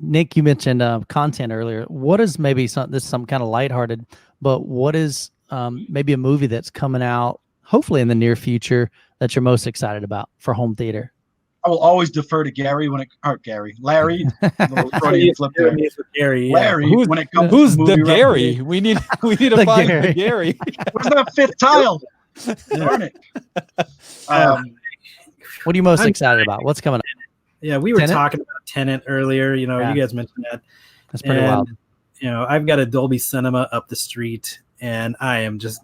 Nick, you mentioned content earlier. What is maybe some kind of lighthearted, but what is maybe a movie that's coming out hopefully in the near future that you're most excited about for home theater? I will always defer to Gary Larry. Little Freudian flip there. Gary, Larry, when it comes who's to movie the Gary? We need to find the Gary. Where's that fifth tile? Darn it. What are you most excited about? What's coming up? Yeah, we were talking about Tenet earlier. You guys mentioned that. That's pretty wild. I've got a Dolby Cinema up the street, and I am just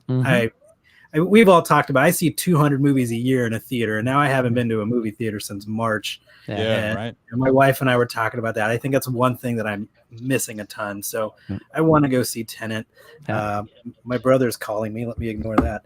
we've all talked about. I see 200 movies a year in a theater, and now I haven't been to a movie theater since March. Right. And my wife and I were talking about that. I think that's one thing that I'm missing a ton. So I want to go see Tenet. My brother's calling me. Let me ignore that.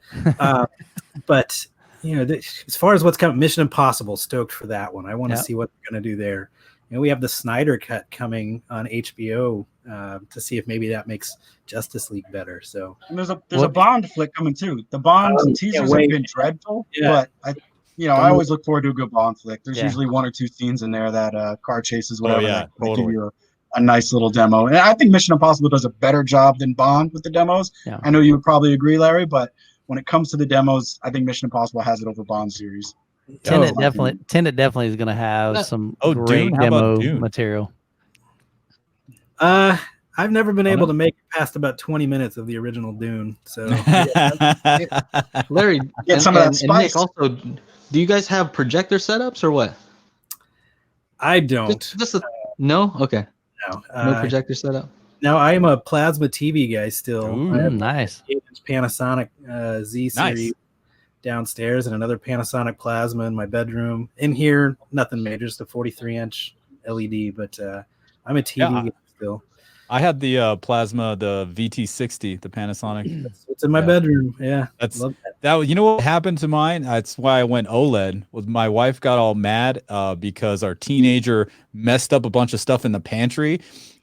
But as far as what's coming, Mission Impossible, stoked for that one. I want to see what they're going to do there. We have the Snyder Cut coming on HBO to see if maybe that makes Justice League better. So and there's a Bond flick coming too. The Bond teasers have been dreadful, but I always look forward to a good Bond flick. There's usually one or two scenes in there that car chases, whatever, that give you a nice little demo. And I think Mission Impossible does a better job than Bond with the demos. Yeah. I know you would probably agree, Larry, but when it comes to the demos, I think Mission Impossible has it over Bond series. Tenet definitely is going to have some great demo material. I've never been able to make it past about 20 minutes of the original Dune. So, Larry, get some of that spice. And Nick, also, do you guys have projector setups or what? I don't. No? Okay. No. No projector setup? No, I am a plasma TV guy still. Ooh, nice. Panasonic Z series downstairs and another Panasonic plasma in my bedroom. In here, nothing major, just a 43-inch LED, but I'm a TV guy still. I had the plasma, the VT60, the Panasonic. It's in my bedroom. Yeah, that. You know what happened to mine? That's why I went OLED. Was my wife got all mad because our teenager messed up a bunch of stuff in the pantry,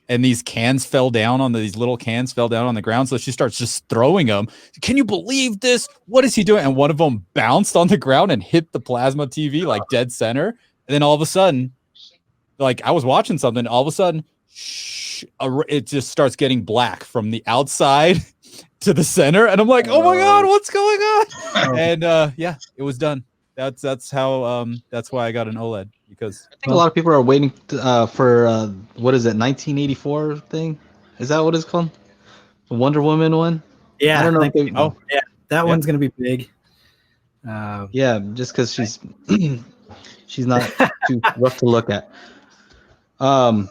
and these cans fell down on these little cans fell down on the ground. So she starts just throwing them. Can you believe this? What is he doing? And one of them bounced on the ground and hit the plasma TV like dead center. And then all of a sudden, like I was watching something, all of a sudden, it just starts getting black from the outside to the center, and I'm like, oh my god, what's going on? And it was done. That's how that's why I got an OLED, because I think a lot of people are waiting for what is it, 1984 thing? Is that what it's called? The Wonder Woman one? Yeah, I don't know. That one's gonna be big. Just because she's not too rough to look at. I'm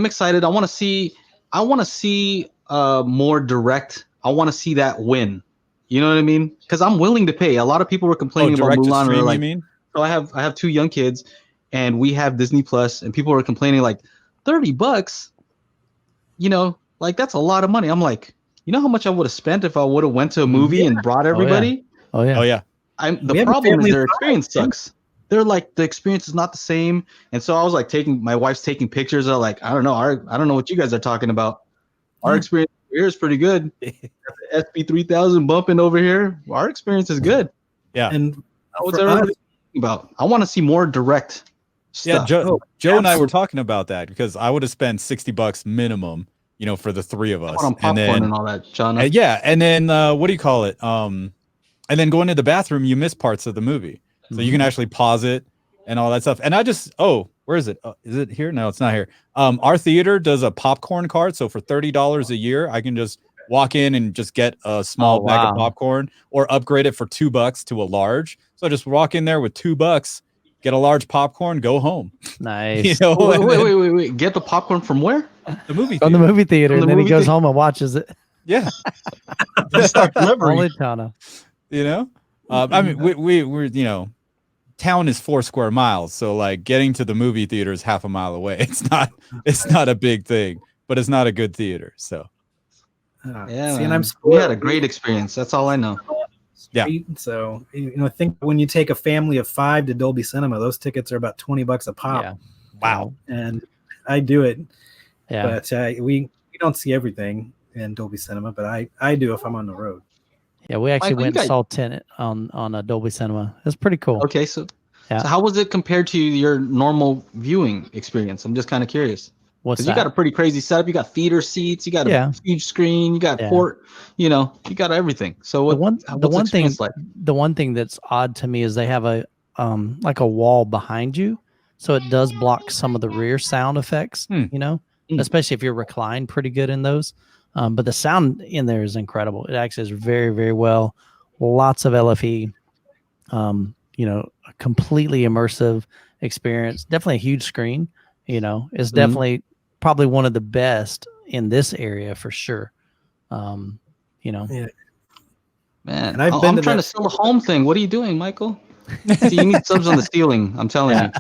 excited. I want to see more direct. I want to see that win. You know what I mean? Because I'm willing to pay. A lot of people were complaining about Mulan. Stream, you mean? So I have two young kids, and we have Disney Plus, and people were complaining like $30. Like that's a lot of money. I'm like, you know how much I would have spent if I would have went to a movie and brought everybody? Oh yeah. The problem is their experience sucks. They're like, the experience is not the same. And so I was like my wife's taking pictures of like, I don't know what you guys are talking about. Our experience here is pretty good. SB3000 bumping over here. Our experience is good. Yeah. And what's everybody talking about? I want to see more direct stuff. Yeah, Joe and I were talking about that, because I would have spent $60 minimum, for the three of us. And all that, John. And then what do you call it? And then going to the bathroom, you miss parts of the movie. So you can actually pause it and all that stuff. And where is it? Is it here? No, it's not here. Our theater does a popcorn card. So for $30 a year, I can just walk in and just get a small bag of popcorn, or upgrade it for $2 to a large. So I just walk in there with $2, get a large popcorn, go home. Nice. Wait. Get the popcorn from where? The movie theater. From the movie theater. And then he goes home and watches it. Yeah. Start delivering. I mean, we're town is 4 square miles, so like getting to the movie theater is half a mile away. It's not a big thing, but it's not a good theater. So we had a great experience. That's all I know. Yeah. So I think when you take a family of 5 to Dolby Cinema, those tickets are about $20 a pop. Yeah. Wow. And I do it. Yeah. But we don't see everything in Dolby Cinema, but I do if I'm on the road. Yeah, we actually went and saw Tenet on a Dolby Cinema. It's pretty cool. Okay, so Yeah. So how was it compared to your normal viewing experience? I'm just kind of curious. What's Because that? you got a pretty crazy setup. You got theater seats. You got a huge screen. You got port. You know, you got everything. So what's the experience like? The one thing that's odd to me is they have a like a wall behind you, so it does block some of the rear sound effects. You know, especially if you're reclined pretty good in those. But the sound in there is incredible. It accesses very, very well. Lots of LFE. You know, a completely immersive experience. Definitely a huge screen. You know, it's definitely probably one of the best in this area for sure. You know, Man, and I'm trying to sell a home thing. What are you doing, Michael? See, you need subs on the ceiling. I'm telling you.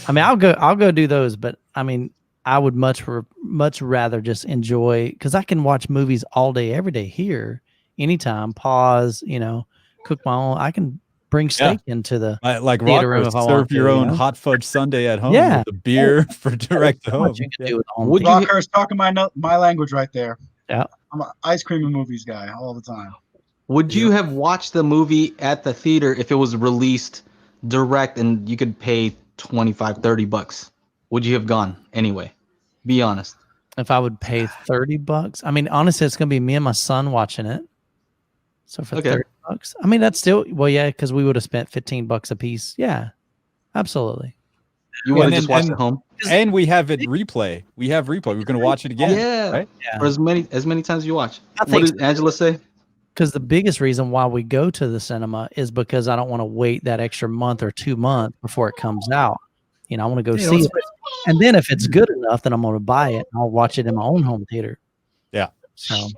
I mean, I'll go do those, but I mean, I would much rather just enjoy, because I can watch movies all day, every day here, anytime. Pause, you know, cook my own. I can bring steak into the like theater Rocco, room if I serve want your to, own you know? hot fudge sundae at home Yeah. with the beer for direct to home. You can do with the home Would theater. you Rockhurst talking my language right there. Yeah. I'm an ice cream and movies guy all the time. Would you have watched the movie at the theater if it was released direct and you could pay $25-$30? Would you have gone anyway? Be honest. If I would pay $30, I mean, honestly, it's gonna be me and my son watching it. So for $30, I mean, that's still, well, yeah, because we would have spent $15 a piece. Yeah, absolutely. You would have just watched at home. And we have it replay. We have replay. We're gonna watch it again. Yeah. Right? For as many times as you watch. I think What did Angela say? because the biggest reason why we go to the cinema is because I don't want to wait that extra month or 2 months before it comes out. You know, I want to go see it. And then if it's good enough, then I'm going to buy it and I'll watch it in my own home theater. Yeah. So,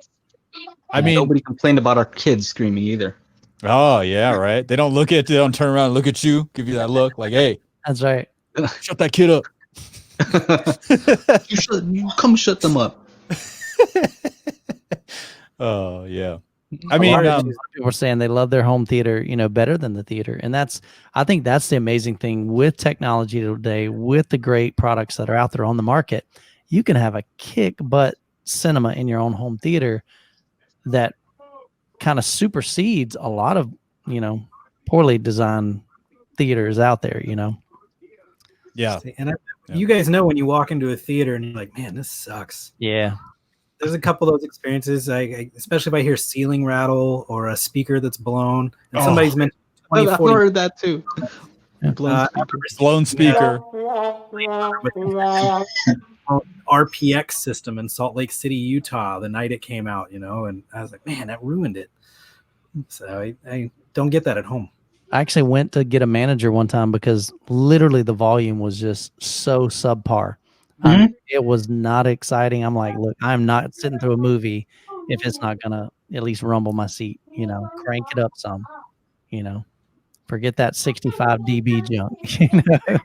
I mean, nobody complained about our kids screaming either. Oh yeah, right. They don't turn around and look at you, give you that look like, hey, that's right. Shut that kid up. You come shut them up. Oh yeah. I mean, people are saying they love their home theater, you know, better than the theater. And I think that's the amazing thing with technology today, with the great products that are out there on the market. You can have a kick butt cinema in your own home theater that kind of supersedes a lot of, you know, poorly designed theaters out there, you know? Yeah. And you guys know when you walk into a theater and you're like, man, this sucks. Yeah. There's a couple of those experiences, especially if I hear ceiling rattle or a speaker that's blown. And somebody's mentioned 2040. I've heard that too. Blown speaker. RPX system in Salt Lake City, Utah, the night it came out, you know, and I was like, man, that ruined it. So I don't get that at home. I actually went to get a manager one time because literally the volume was just so subpar. It was not exciting. I'm like, look, I'm not sitting through a movie if it's not going to at least rumble my seat, you know, crank it up some, you know, forget that 65 dB junk. You know?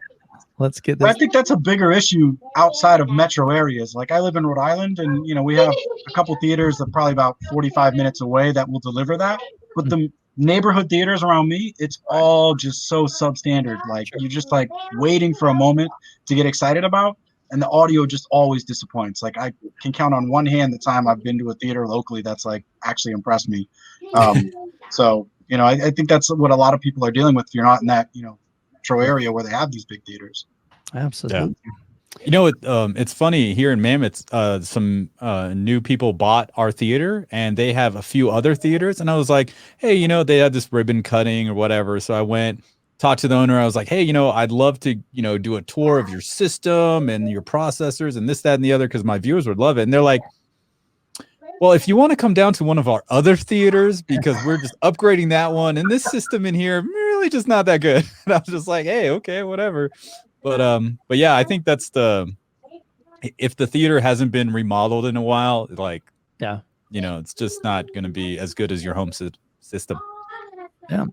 Let's get this. I think that's a bigger issue outside of metro areas. Like I live in Rhode Island and, you know, we have a couple theaters that are probably about 45 minutes away that will deliver that. But the neighborhood theaters around me, it's all just so substandard. Like you're just like waiting for a moment to get excited about. And the audio just always disappoints. Like I can count on one hand the time I've been to a theater locally that's like actually impressed me. So, you know, I think that's what a lot of people are dealing with if you're not in that, you know, metro area where they have these big theaters. Absolutely. Yeah. You know, it's funny here in Mammoth, some new people bought our theater and they have a few other theaters. And I was like, hey, you know, they had this ribbon cutting or whatever. So I went, talked to the owner. I was like, hey, you know, I'd love to, you know, do a tour of your system and your processors and this, that, and the other, because my viewers would love it. And they're like, well, if you want to come down to one of our other theaters, because we're just upgrading that one, and this system in here really just not that good. And I was just like, hey, okay, whatever. But yeah, I think that's if the theater hasn't been remodeled in a while, like, yeah, you know, it's just not going to be as good as your home system. Yeah.